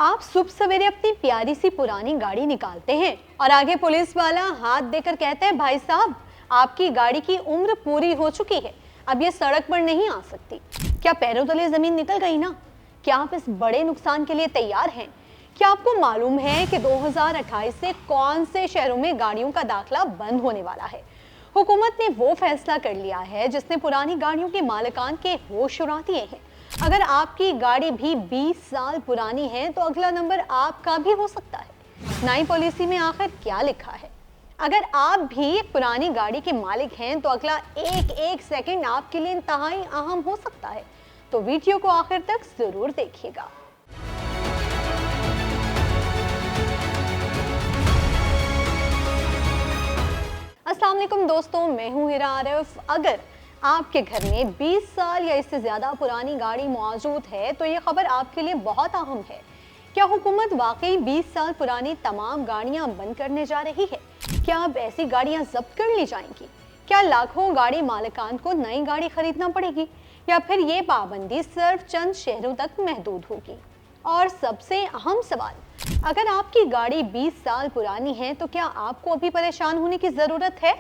आप सुबह सवेरे अपनी प्यारी सी पुरानी गाड़ी निकालते हैं और आगे पुलिस वाला हाथ देकर कहता है, भाई साहब आपकी गाड़ी की उम्र पूरी हो चुकी है, अब ये सड़क पर नहीं आ सकती। क्या पैरों तले जमीन निकल गई ना? क्या आप इस बड़े नुकसान के लिए तैयार हैं? क्या आपको मालूम है कि 2028 से कौन से शहरों में गाड़ियों का दाखिला बंद होने वाला है? हुकूमत ने वो फैसला कर लिया है जिसने पुरानी गाड़ियों के मालिकान के होश उड़ा दिए हैं। अगर आपकी गाड़ी भी 20 साल पुरानी है तो अगला नंबर आपका भी हो सकता है। नई पॉलिसी में आखिर क्या लिखा है? अगर आप भी एक पुरानी गाड़ी के मालिक हैं तो अगला एक सेकंड आपके लिए इंतहाई अहम हो सकता है। तो वीडियो को आखिर तक जरूर देखिएगा। अस्सलाम वालेकुम दोस्तों, मैं हूं हिरा आरिफ। अगर आपके घर में 20 साल या इससे ज़्यादा पुरानी गाड़ी मौजूद है तो ये खबर आपके लिए बहुत अहम है। क्या हुकूमत वाकई 20 साल पुरानी तमाम गाड़ियां बंद करने जा रही है? क्या अब ऐसी गाड़ियां जब्त कर ली जाएंगी? क्या लाखों गाड़ी मालिकान को नई गाड़ी खरीदना पड़ेगी या फिर ये पाबंदी सिर्फ चंद शहरों तक महदूद होगी? और सबसे अहम सवाल, अगर आपकी गाड़ी 20 साल पुरानी है तो क्या आपको अभी परेशान होने की ज़रूरत है?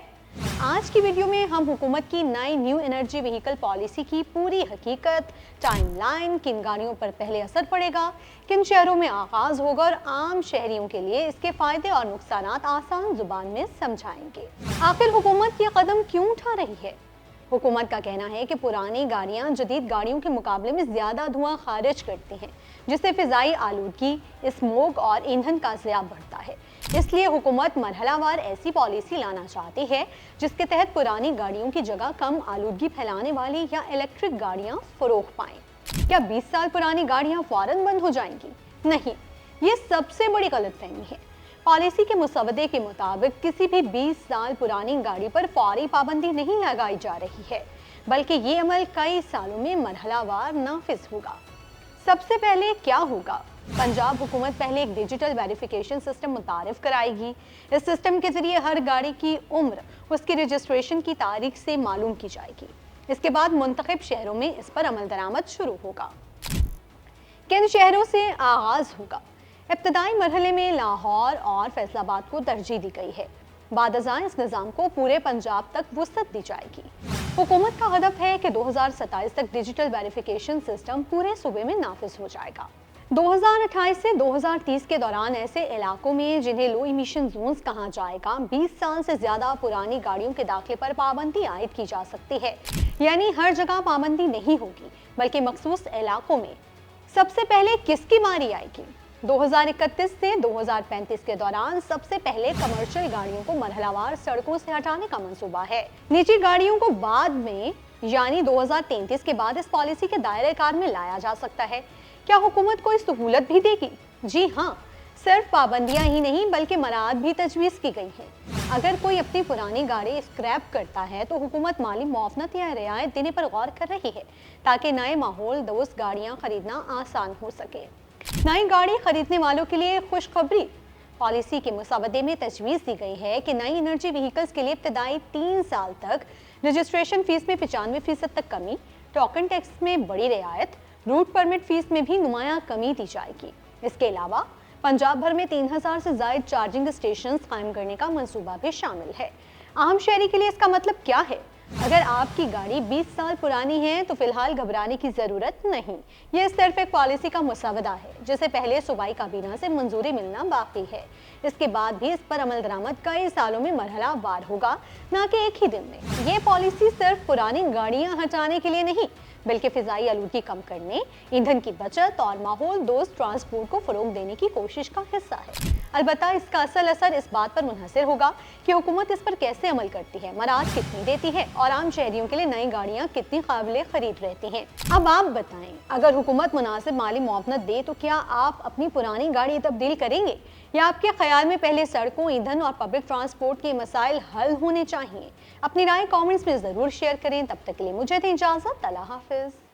आज की वीडियो में हम हुकूमत की नई न्यू एनर्जी व्हीकल पॉलिसी की पूरी हकीकत, टाइमलाइन, किन गाड़ियों पर पहले असर पड़ेगा, किन शहरों में आगाज होगा और आम शहरियों के लिए इसके फायदे और नुकसानात आसान जुबान में समझाएंगे। आखिर हुकूमत ये कदम क्यों उठा रही है? हुकूमत का कहना है कि पुरानी गाड़ियां जदीद गाड़ियों के मुकाबले में ज़्यादा धुआं खारिज करती हैं, जिससे फिजाई आलूदगी, स्मोक और ईंधन का ज़िया बढ़ता है। इसलिए हुकूमत मरहलावार ऐसी पॉलिसी लाना चाहती है जिसके तहत पुरानी गाड़ियों की जगह कम आलूदगी फैलाने वाली या इलेक्ट्रिक गाड़ियां फरोख पाएं। क्या 20 साल पुरानी गाड़ियां फौरन बंद हो जाएंगी? नहीं, ये सबसे बड़ी गलतफहमी है। पॉलिसी के मुसवदे के मुताबिक किसी भी 20 साल पुरानी गाड़ी पर फौरी पाबंदी नहीं लगाई जा रही है, बल्कि ये अमल कई सालों में मरहलावार नाफिज होगा। सबसे पहले क्या होगा? पंजाब हुकूमत पहले एक डिजिटल वेरिफिकेशन सिस्टम मुतारिफ कराएगी। इस सिस्टम के जरिए हर गाड़ी की उम्र उसकी रजिस्ट्रेशन की तारीख से मालूम की जाएगी। इसके बाद मुंतखब शहरों में इस पर अमल दरामद शुरू होगा। किन शहरों से आगाज होगा? इब्तदाई मरहले में लाहौर और फैसलाबाद को तरजीह दी गई है। बाद अज़ां इस निज़ाम को पूरे पंजाब तक वुसअत दी जाएगी। हुकूमत का हदफ है कि 2027 तक डिजिटल वेरिफिकेशन सिस्टम पूरे सूबे में नाफिज हो जाएगा। 2028 से 2030 के दौरान ऐसे इलाकों में जिन्हें लो इमिशन जोन्स कहा जाएगा, 20 साल से ज्यादा पुरानी गाड़ियों के दाखिले पर पाबंदी आयद की जा सकती है। यानी हर जगह पाबंदी नहीं होगी, बल्कि मखसूस इलाकों में। सबसे पहले किसकी बारी आएगी? 2031 से 2035 के दौरान सबसे पहले कमर्शियल गाड़ियों को मरहलावार सड़कों से हटाने का मंसूबा है। निजी गाड़ियों को बाद में, यानी 2033 के बाद इस पॉलिसी के दायरे कार में लाया जा सकता है। क्या हुकूमत कोई सहूलत भी देगी? जी हाँ, सिर्फ पाबंदियां ही नहीं बल्कि मराहत भी तजवीज़ की गई हैं। अगर कोई अपनी पुरानी गाड़ी स्क्रैप करता है तो हुकूमत माली मुआवनत या रियायत देने पर गौर कर रही है, ताकि नए माहौल दोस्त गाड़ियां खरीदना आसान हो सके। नई गाड़ी खरीदने वालों के लिए खुशखबरी, पॉलिसी के मुसवदे में तजवीज़ दी गई है कि नई एनर्जी व्हीकल्स के लिए इब्तदाई 3 साल तक रजिस्ट्रेशन फीस में 95% तक कमी, टोकन टैक्स में बड़ी रियायत, रूट परमिट फीस में भी नुमाया कमी दी जाएगी। इसके अलावा पंजाब भर में 3000 से ज़ायद चार्जिंग स्टेशन कायम करने का मंसूबा भी शामिल है। आम शहरी के लिए इसका मतलब क्या है? अगर आपकी गाड़ी 20 साल पुरानी है तो फिलहाल घबराने की ज़रूरत नहीं। यह सिर्फ एक पॉलिसी का मुसवदा है जिसे पहले सूबाई काबीना से मंजूरी मिलना बाकी है। इसके बाद भी इस पर अमल दरामद कई सालों में मरहला वार होगा, ना कि एक ही दिन में। ये पॉलिसी सिर्फ पुरानी गाड़ियां हटाने के लिए नहीं, बल्कि फिजाई आलूदगी कम करने, ईंधन की बचत और माहौल दोस्त ट्रांसपोर्ट को फरोग देने की कोशिश का हिस्सा है। अलबत्ता इसका असल असर इस बात पर मुनहसर होगा कि हुकूमत इस पर कैसे अमल करती है, मराहत कितनी देती है और आम शहरियों के लिए नई गाड़ियां कितनी काबिल खरीद रहती हैं। अब आप बताएं, अगर हुकूमत मुनासिब माली मुआवनत दे तो क्या आप अपनी पुरानी गाड़ी तब्दील करेंगे, या आपके ख्याल में पहले सड़कों, ईंधन और पब्लिक ट्रांसपोर्ट के मसाइल हल होने चाहिए? अपनी राय कमेंट्स में ज़रूर शेयर करें। तब तक के लिए मुझे दें इजाज़त। अल्लाह हाफिज़।